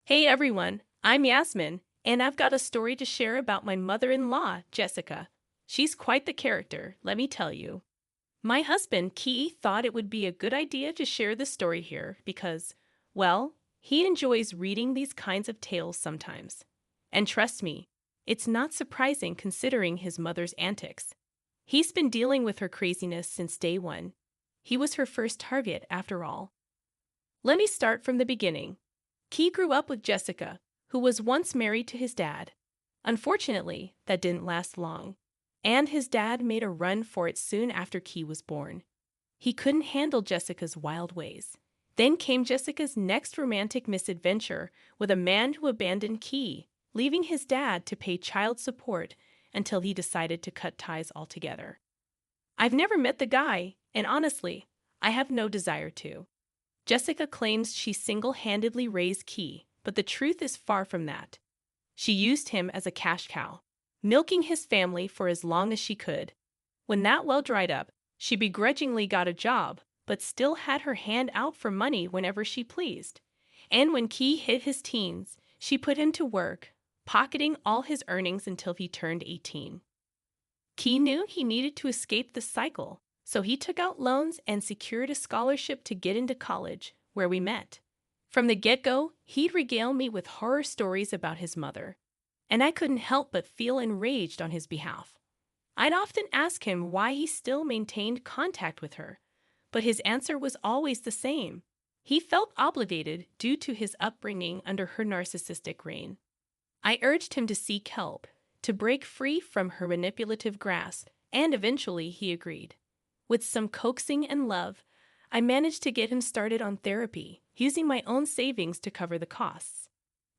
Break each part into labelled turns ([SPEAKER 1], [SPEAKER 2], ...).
[SPEAKER 1] Hey everyone, I'm Yasmin, and I've got a story to share about my mother-in-law, Jessica. She's quite the character, let me tell you. My husband, Key, thought it would be a good idea to share this story here because, well, he enjoys reading these kinds of tales sometimes. And trust me, it's not surprising considering his mother's antics. He's been dealing with her craziness since day one. He was her first target, after all. Let me start from the beginning. Key grew up with Jessica, who was once married to his dad. Unfortunately, that didn't last long, and his dad made a run for it soon after Key was born. He couldn't handle Jessica's wild ways. Then came Jessica's next romantic misadventure with a man who abandoned Key, leaving his dad to pay child support until he decided to cut ties altogether. I've never met the guy, and honestly, I have no desire to. Jessica claims she single-handedly raised Key, but the truth is far from that. She used him as a cash cow, milking his family for as long as she could. When that well dried up, she begrudgingly got a job, but still had her hand out for money whenever she pleased. And when Key hit his teens, she put him to work, pocketing all his earnings until he turned 18. Key knew he needed to escape the cycle, so he took out loans and secured a scholarship to get into college, where we met. From the get-go, he'd regale me with horror stories about his mother, and I couldn't help but feel enraged on his behalf. I'd often ask him why he still maintained contact with her, but his answer was always the same. He felt obligated due to his upbringing under her narcissistic reign. I urged him to seek help, to break free from her manipulative grasp, and eventually he agreed. With some coaxing and love, I managed to get him started on therapy, using my own savings to cover the costs.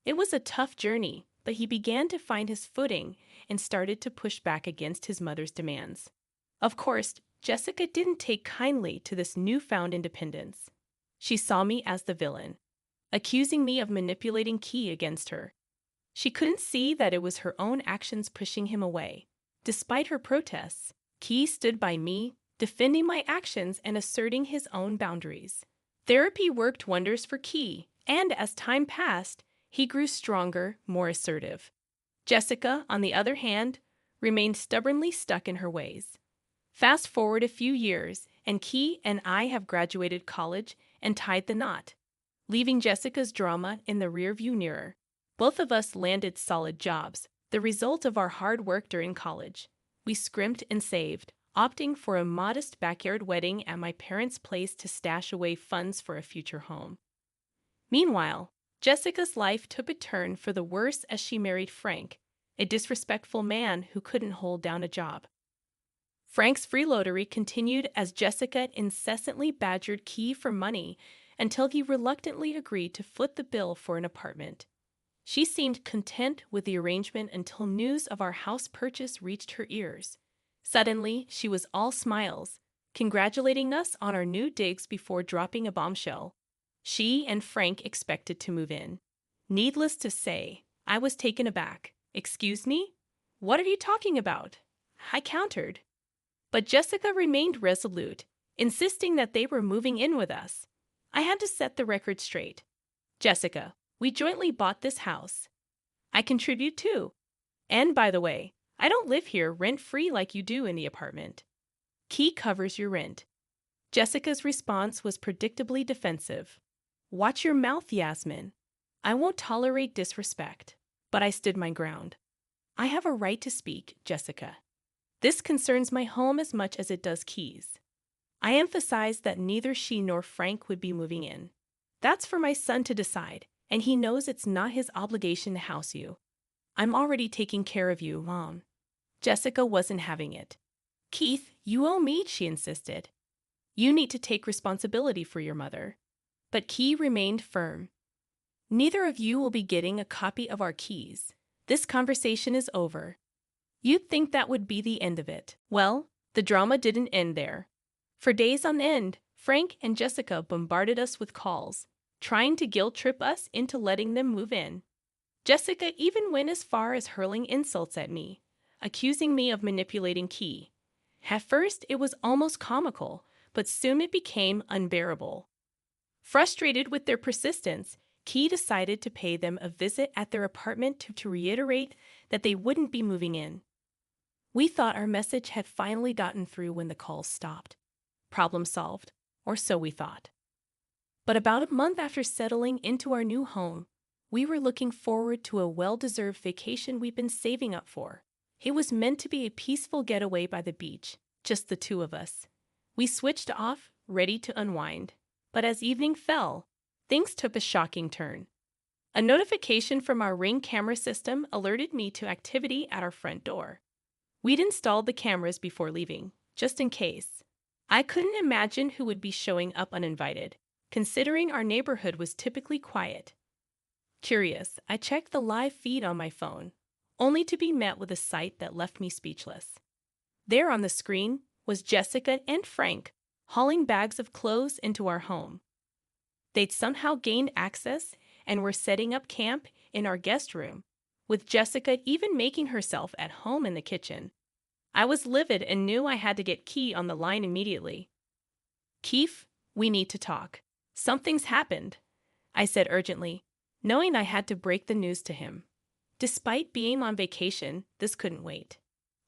[SPEAKER 1] It was a tough journey, but he began to find his footing and started to push back against his mother's demands. Of course, Jessica didn't take kindly to this newfound independence. She saw me as the villain, accusing me of manipulating Key against her. She couldn't see that it was her own actions pushing him away. Despite her protests, Key stood by me, defending my actions and asserting his own boundaries. Therapy worked wonders for Key, and as time passed, he grew stronger, more assertive. Jessica, on the other hand, remained stubbornly stuck in her ways. Fast forward a few years, and Key and I have graduated college and tied the knot, leaving Jessica's drama in the rearview mirror. Both of us landed solid jobs, the result of our hard work during college. We scrimped and saved, opting for a modest backyard wedding at my parents' place to stash away funds for a future home. Meanwhile, Jessica's life took a turn for the worse as she married Frank, a disrespectful man who couldn't hold down a job. Frank's freeloadery continued as Jessica incessantly badgered Key for money until he reluctantly agreed to foot the bill for an apartment. She seemed content with the arrangement until news of our house purchase reached her ears. Suddenly, she was all smiles, congratulating us on our new digs before dropping a bombshell. She and Frank expected to move in. Needless to say, I was taken aback. "Excuse me? What are you talking about?" I countered. But Jessica remained resolute, insisting that they were moving in with us. I had to set the record straight. "Jessica, we jointly bought this house. I contribute too. And by the way, I don't live here rent-free like you do in the apartment. Key covers your rent." Jessica's response was predictably defensive. "Watch your mouth, Yasmin. I won't tolerate disrespect." But I stood my ground. "I have a right to speak, Jessica. This concerns my home as much as it does Key's." I emphasized that neither she nor Frank would be moving in. "That's for my son to decide, and he knows it's not his obligation to house you. I'm already taking care of you, Mom." Jessica wasn't having it. "Keith, you owe me," she insisted. "You need to take responsibility for your mother." But Key remained firm. "Neither of you will be getting a copy of our keys. This conversation is over." You'd think that would be the end of it. Well, the drama didn't end there. For days on end, Frank and Jessica bombarded us with calls, trying to guilt-trip us into letting them move in. Jessica even went as far as hurling insults at me, accusing me of manipulating Key. At first, it was almost comical, but soon it became unbearable. Frustrated with their persistence, Key decided to pay them a visit at their apartment to reiterate that they wouldn't be moving in. We thought our message had finally gotten through when the calls stopped. Problem solved, or so we thought. But about a month after settling into our new home, we were looking forward to a well-deserved vacation we'd been saving up for. It was meant to be a peaceful getaway by the beach, just the two of us. We switched off, ready to unwind. But as evening fell, things took a shocking turn. A notification from our Ring camera system alerted me to activity at our front door. We'd installed the cameras before leaving, just in case. I couldn't imagine who would be showing up uninvited, considering our neighborhood was typically quiet. Curious, I checked the live feed on my phone, only to be met with a sight that left me speechless. There on the screen was Jessica and Frank hauling bags of clothes into our home. They'd somehow gained access and were setting up camp in our guest room, with Jessica even making herself at home in the kitchen. I was livid and knew I had to get Key on the line immediately. "Keith, we need to talk. Something's happened," I said urgently, knowing I had to break the news to him. Despite being on vacation, this couldn't wait.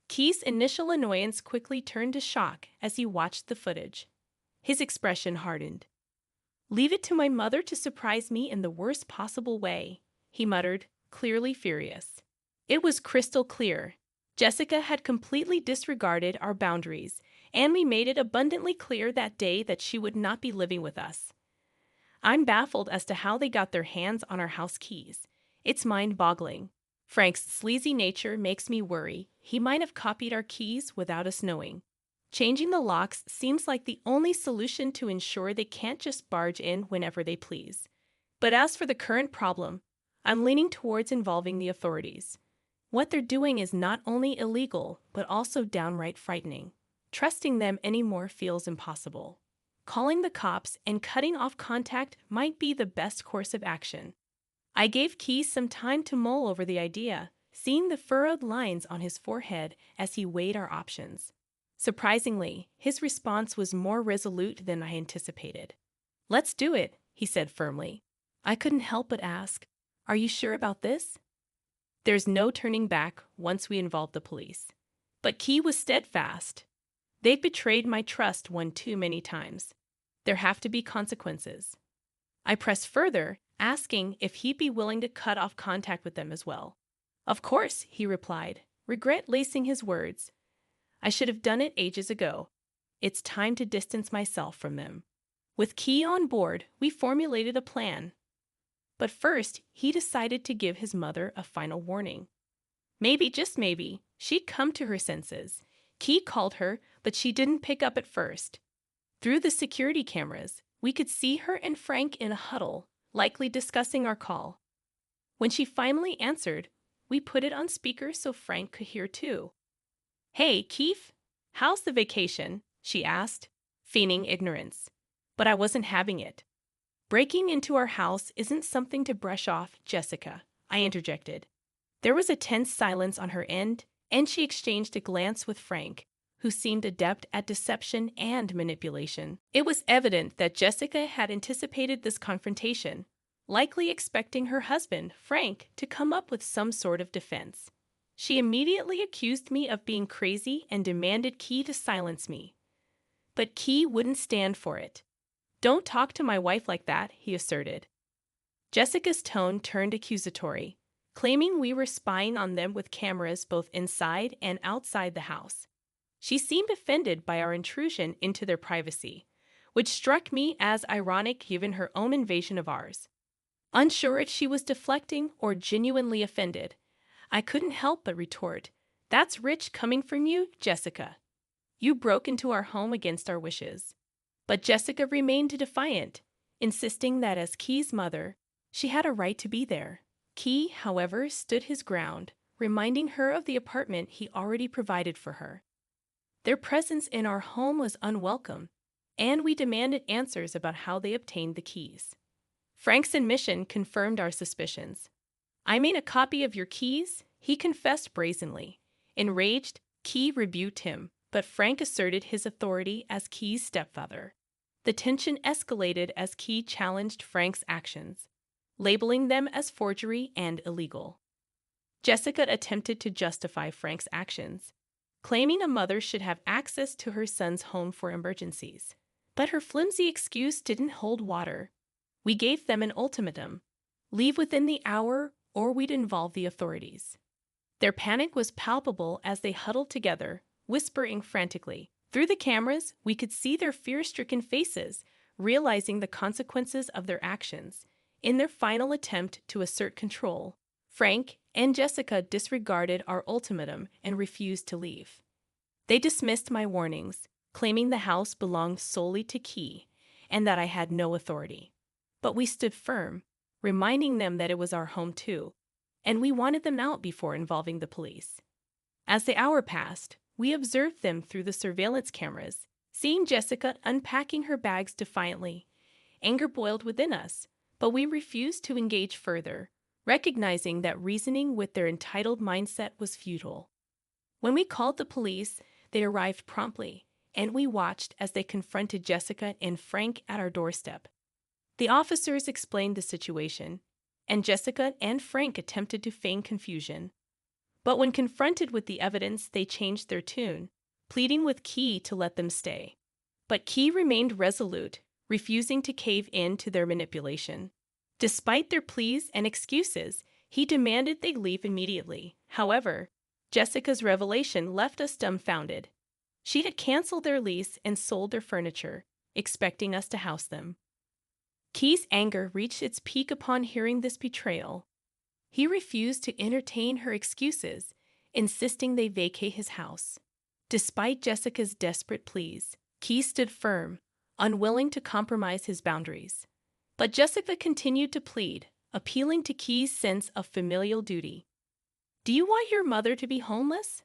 [SPEAKER 1] Key's initial annoyance quickly turned to shock as he watched the footage. His expression hardened. "Leave it to my mother to surprise me in the worst possible way," he muttered, clearly furious. It was crystal clear. Jessica had completely disregarded our boundaries, and we made it abundantly clear that day that she would not be living with us. I'm baffled as to how they got their hands on our house keys. It's mind-boggling. Frank's sleazy nature makes me worry he might have copied our keys without us knowing. Changing the locks seems like the only solution to ensure they can't just barge in whenever they please. But as for the current problem, I'm leaning towards involving the authorities. What they're doing is not only illegal, but also downright frightening. Trusting them anymore feels impossible. Calling the cops and cutting off contact might be the best course of action. I gave Key some time to mull over the idea, seeing the furrowed lines on his forehead as he weighed our options. Surprisingly, his response was more resolute than I anticipated. "Let's do it," he said firmly. I couldn't help but ask, "Are you sure about this?" There's no turning back once we involve the police. But Key was steadfast. They've betrayed my trust one too many times. There have to be consequences. I pressed further, asking if he'd be willing to cut off contact with them as well. "Of course," he replied, regret lacing his words. "I should have done it ages ago. It's time to distance myself from them." With Key on board, we formulated a plan. But first, he decided to give his mother a final warning. Maybe, just maybe, she'd come to her senses. Key called her, but she didn't pick up at first. Through the security cameras, we could see her and Frank in a huddle, likely discussing our call. When she finally answered, we put it on speaker so Frank could hear too. "Hey, Keith, how's the vacation?" she asked, feigning ignorance. But I wasn't having it. "Breaking into our house isn't something to brush off, Jessica," I interjected. There was a tense silence on her end, and she exchanged a glance with Frank, who seemed adept at deception and manipulation. It was evident that Jessica had anticipated this confrontation, likely expecting her husband, Frank, to come up with some sort of defense. She immediately accused me of being crazy and demanded Key to silence me. But Key wouldn't stand for it. "Don't talk to my wife like that," he asserted. Jessica's tone turned accusatory, claiming we were spying on them with cameras both inside and outside the house. She seemed offended by our intrusion into their privacy, which struck me as ironic given her own invasion of ours. Unsure if she was deflecting or genuinely offended, I couldn't help but retort, "That's rich coming from you, Jessica. You broke into our home against our wishes." But Jessica remained defiant, insisting that as Key's mother, she had a right to be there. Key, however, stood his ground, reminding her of the apartment he already provided for her. Their presence in our home was unwelcome, and we demanded answers about how they obtained the keys. Frank's admission confirmed our suspicions. "I made a copy of your keys," he confessed brazenly. Enraged, Key rebuked him, but Frank asserted his authority as Key's stepfather. The tension escalated as Key challenged Frank's actions. labeling them as forgery and illegal. Jessica attempted to justify Frank's actions, claiming a mother should have access to her son's home for emergencies. But her flimsy excuse didn't hold water. We gave them an ultimatum: leave within the hour or we'd involve the authorities. Their panic was palpable as they huddled together, whispering frantically. Through the cameras, we could see their fear-stricken faces, realizing the consequences of their actions. In their final attempt to assert control, Frank and Jessica disregarded our ultimatum and refused to leave. They dismissed my warnings, claiming the house belonged solely to Key and that I had no authority. But we stood firm, reminding them that it was our home too, and we wanted them out before involving the police. As the hour passed, we observed them through the surveillance cameras, seeing Jessica unpacking her bags defiantly. Anger boiled within us, but we refused to engage further, recognizing that reasoning with their entitled mindset was futile. When we called the police, they arrived promptly, and we watched as they confronted Jessica and Frank at our doorstep. The officers explained the situation, and Jessica and Frank attempted to feign confusion. But when confronted with the evidence, they changed their tune, pleading with Key to let them stay. But Key remained resolute, refusing to cave in to their manipulation. Despite their pleas and excuses, he demanded they leave immediately. However, Jessica's revelation left us dumbfounded. She had canceled their lease and sold their furniture, expecting us to house them. Key's anger reached its peak upon hearing this betrayal. He refused to entertain her excuses, insisting they vacate his house. Despite Jessica's desperate pleas, Key stood firm, unwilling to compromise his boundaries. But Jessica continued to plead, appealing to Key's sense of familial duty. "Do you want your mother to be homeless?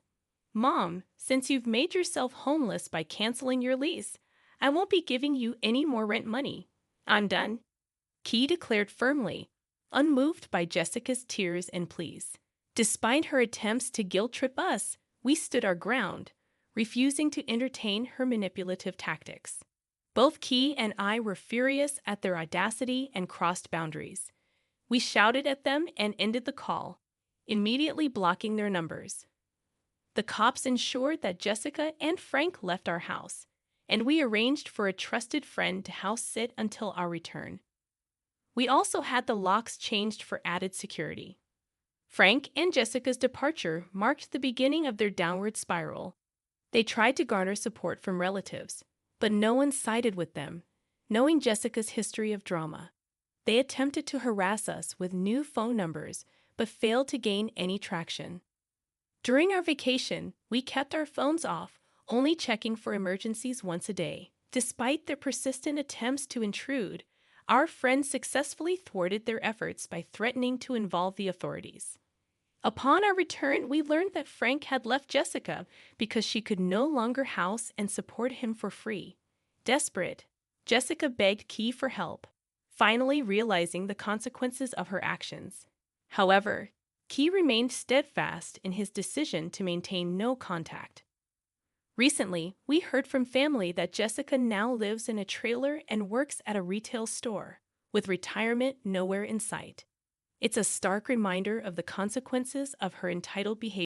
[SPEAKER 1] Mom, since you've made yourself homeless by canceling your lease, I won't be giving you any more rent money. I'm done," Key declared firmly, unmoved by Jessica's tears and pleas. Despite her attempts to guilt-trip us, we stood our ground, refusing to entertain her manipulative tactics. Both Key and I were furious at their audacity and crossed boundaries. We shouted at them and ended the call, immediately blocking their numbers. The cops ensured that Jessica and Frank left our house, and we arranged for a trusted friend to house sit until our return. We also had the locks changed for added security. Frank and Jessica's departure marked the beginning of their downward spiral. They tried to garner support from relatives, but no one sided with them, knowing Jessica's history of drama. They attempted to harass us with new phone numbers, but failed to gain any traction. During our vacation, we kept our phones off, only checking for emergencies once a day. Despite their persistent attempts to intrude, our friends successfully thwarted their efforts by threatening to involve the authorities. Upon our return, we learned that Frank had left Jessica because she could no longer house and support him for free. Desperate, Jessica begged Key for help, finally realizing the consequences of her actions. However, Key remained steadfast in his decision to maintain no contact. Recently, we heard from family that Jessica now lives in a trailer and works at a retail store, with retirement nowhere in sight. It's a stark reminder of the consequences of her entitled behavior.